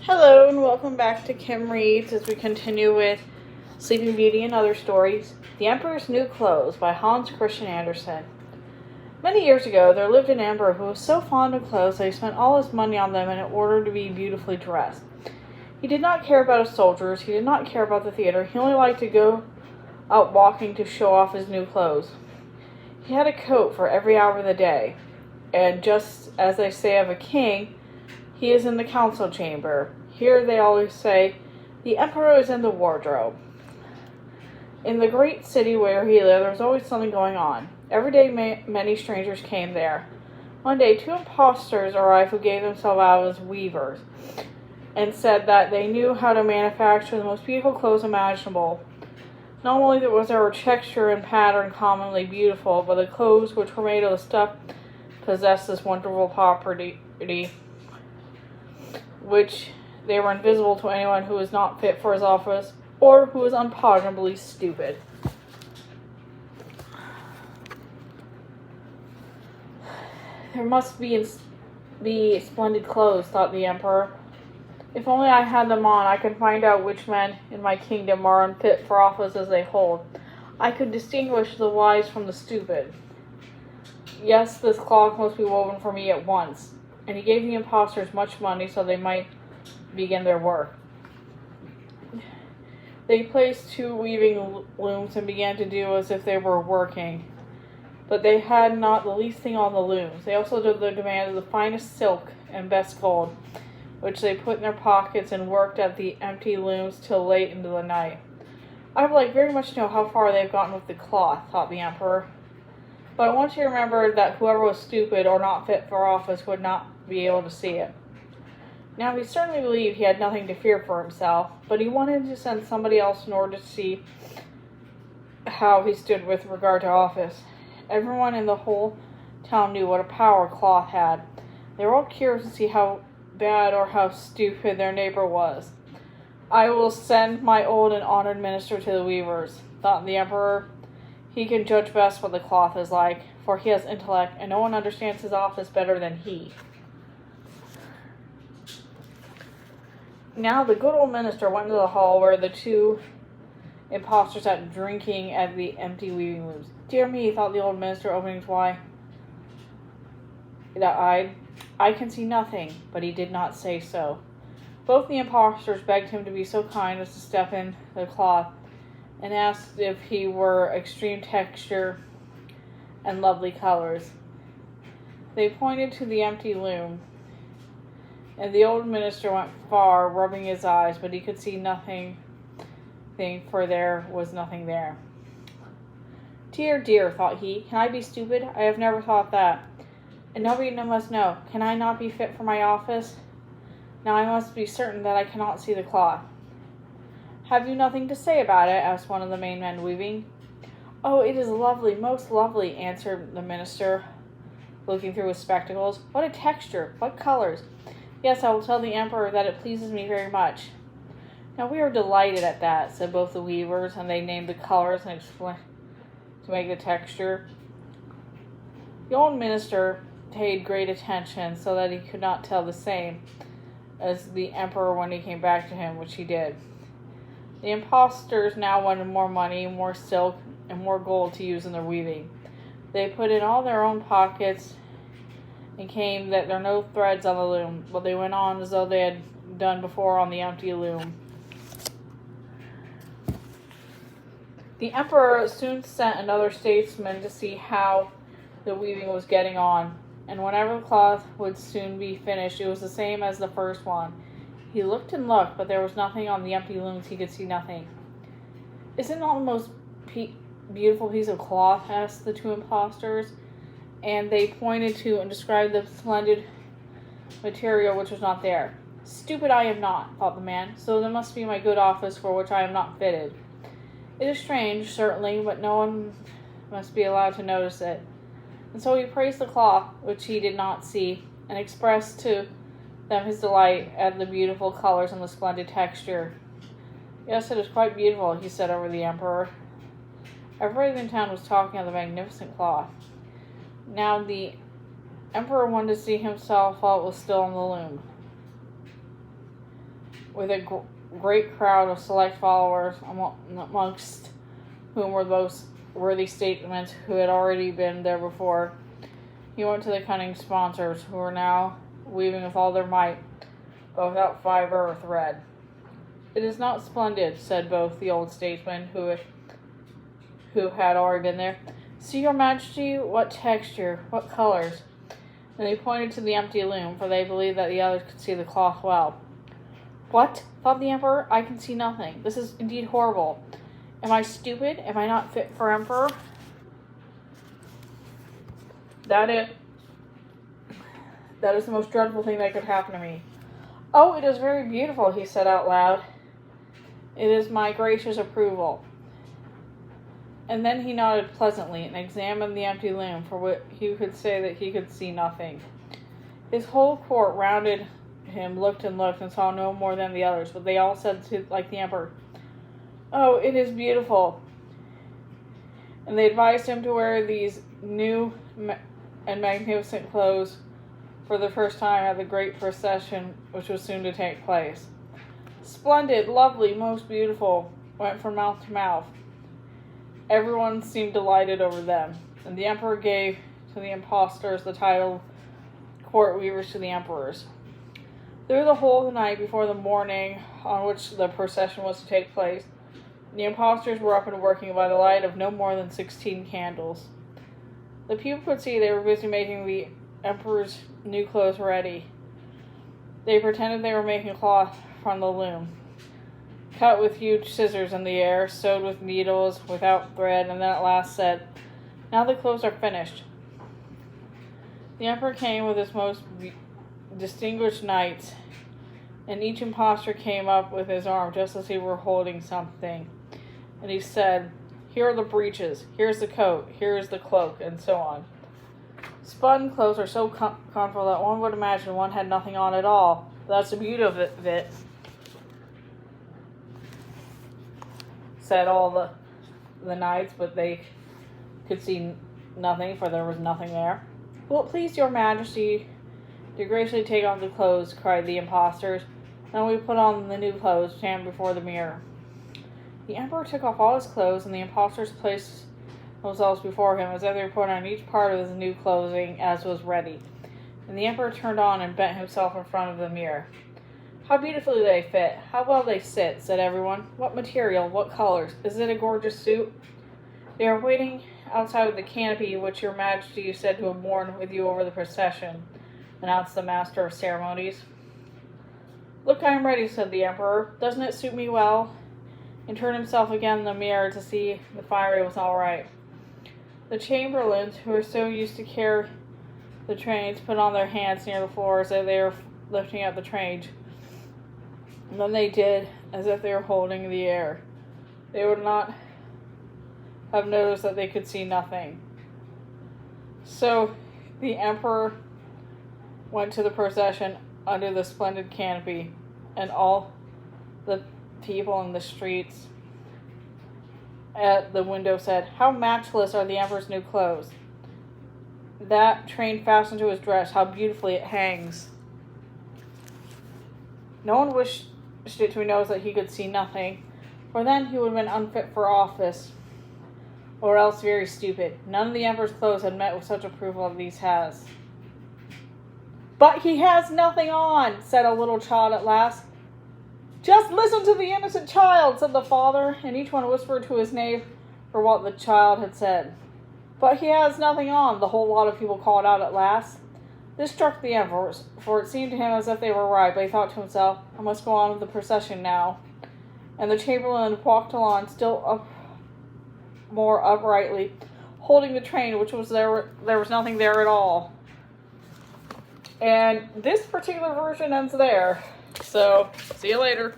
Hello and welcome back to Kim Reads as we continue with Sleeping Beauty and Other Stories. The Emperor's New Clothes by Hans Christian Andersen. Many years ago, there lived an emperor who was so fond of clothes that he spent all his money on them in order to be beautifully dressed. He did not care about his soldiers, he did not care about the theater, he only liked to go out walking to show off his new clothes. He had a coat for every hour of the day, and just as they say of a king, he is in the council chamber. Here they always say, the emperor is in the wardrobe. In the great city where he lived, there was always something going on. Every day many strangers came there. One day, two imposters arrived who gave themselves out as weavers and said that they knew how to manufacture the most beautiful clothes imaginable. Not only was their texture and pattern commonly beautiful, but the clothes, which were made of the stuff, possessed this wonderful property, which they were invisible to anyone who was not fit for his office or who was unpardonably stupid. There must be splendid clothes, thought the emperor. If only I had them on, I could find out which men in my kingdom are unfit for office as they hold. I could distinguish the wise from the stupid. Yes, this cloth must be woven for me at once. And he gave the impostors much money so they might begin their work. They placed two weaving looms and began to do as if they were working. But they had not the least thing on the looms. They also demanded the finest silk and best gold, which they put in their pockets and worked at the empty looms till late into the night. I would like very much to know how far they have gotten with the cloth, thought the emperor. But I want you to remember that whoever was stupid or not fit for office would not be able to see it. Now, he certainly believed he had nothing to fear for himself, but he wanted to send somebody else in order to see how he stood with regard to office. Everyone in the whole town knew what a power cloth had. They were all curious to see how bad or how stupid their neighbor was. I will send my old and honored minister to the weavers, thought the emperor. He can judge best what the cloth is like, for he has intellect, and no one understands his office better than he. Now the good old minister went into the hall where the two impostors sat drinking at the empty weaving looms. Dear me, thought the old minister, opening his wide eyed. I can see nothing, but he did not say so. Both the impostors begged him to be so kind as to step in the cloth, and asked if he were extreme texture and lovely colors. They pointed to the empty loom, and the old minister went far, rubbing his eyes, but he could see nothing, for there was nothing there. Dear, dear, thought he, can I be stupid? I have never thought that. And nobody must know. Can I not be fit for my office? Now I must be certain that I cannot see the cloth. Have you nothing to say about it? Asked one of the main men weaving. Oh, it is lovely, most lovely, answered the minister, looking through his spectacles. What a texture! What colors! Yes, I will tell the emperor that it pleases me very much. Now we are delighted at that, said both the weavers, and they named the colors and explained to make the texture. The old minister paid great attention so that he could not tell the same as the emperor when he came back to him, which he did. The impostors now wanted more money, more silk, and more gold to use in their weaving. They put in all their own pockets and came that there were no threads on the loom, but they went on as though they had done before on the empty loom. The emperor soon sent another statesman to see how the weaving was getting on, and whenever the cloth would soon be finished, it was the same as the first one. He looked and looked, but there was nothing on the empty looms. He could see nothing. Isn't it the most beautiful piece of cloth? Asked the two impostors, and they pointed to and described the splendid material which was not there. Stupid I am not, thought the man, so there must be my good office for which I am not fitted. It is strange, certainly, but no one must be allowed to notice it. And so he praised the cloth, which he did not see, and expressed to them his delight at the beautiful colors and the splendid texture. Yes, it is quite beautiful, he said over the emperor. Everybody in town was talking of the magnificent cloth. Now the emperor wanted to see himself while it was still on the loom. with a great crowd of select followers, amongst whom were those worthy statesmen who had already been there before. He went to the cunning sponsors, who were now weaving with all their might, but without fibre or thread. "It is not splendid," said both the old statesmen who had already been there. "See, your majesty, what texture, what colors." And they pointed to the empty loom, for they believed that the others could see the cloth well. "What?" thought the emperor. "I can see nothing. This is indeed horrible. Am I stupid? Am I not fit for emperor? That is the most dreadful thing that could happen to me." "Oh, it is very beautiful," he said out loud. "It is my gracious approval." And then he nodded pleasantly and examined the empty loom, for which he could say that he could see nothing. His whole court rounded him looked and saw no more than the others, but they all said, like the emperor, "Oh, it is beautiful." And they advised him to wear these new and magnificent clothes for the first time at the great procession which was soon to take place. "Splendid, lovely, most beautiful," went from mouth to mouth. Everyone seemed delighted over them, and the emperor gave to the impostors the title court weavers to the emperors. Through the whole of the night before the morning on which the procession was to take place, the impostors were up and working by the light of no more than 16 candles. The people could see they were busy making the emperor's new clothes ready. They pretended they were making cloth from the loom, cut with huge scissors in the air, sewed with needles, without thread, and then at last said, "Now the clothes are finished." The emperor came with his most distinguished knights, and each impostor came up with his arm just as he were holding something. And he said, "Here are the breeches, here's the coat, here is the cloak," and so on. Spun clothes are so comfortable that one would imagine one had nothing on at all. But that's the beauty of it, said all the knights, but they could see nothing, for there was nothing there. "Will it please your majesty to graciously take off the clothes?" cried the impostors. Then we put on the new clothes, stand before the mirror. The emperor took off all his clothes, and the impostors placed themselves before him, as if they were putting on each part of his new clothing as was ready. And the emperor turned on and bent himself in front of the mirror. "How beautifully they fit! How well they sit!" said everyone. "What material? What colors? Is it a gorgeous suit?" "They are waiting outside of the canopy which your majesty is said to have worn with you over the procession," announced the master of ceremonies. "Look, I am ready," said the emperor. "Doesn't it suit me well?" And turned himself again in the mirror to see if the finery was all right. The chamberlains, who were so used to carry the trains, put on their hands near the floor as if they were lifting up the train. And then they did as if they were holding the air. They would not have noticed that they could see nothing. So the emperor went to the procession under the splendid canopy, and all the people in the streets at the window said, "How matchless are the emperor's new clothes! That train fastened to his dress, how beautifully it hangs!" No one wished it to be noticed that he could see nothing, for then he would have been unfit for office, or else very stupid. None of the emperor's clothes had met with such approval as these has. "But he has nothing on," said a little child at last. "Just listen to the innocent child," said the father, and each one whispered to his neighbor what the child had said. "But he has nothing on," the whole lot of people called out at last. This struck the emperor, for it seemed to him as if they were right, but he thought to himself, "I must go on with the procession now." And the chamberlain walked along, still more uprightly, holding the train, which was there was nothing there at all. And this particular version ends there. So, see you later.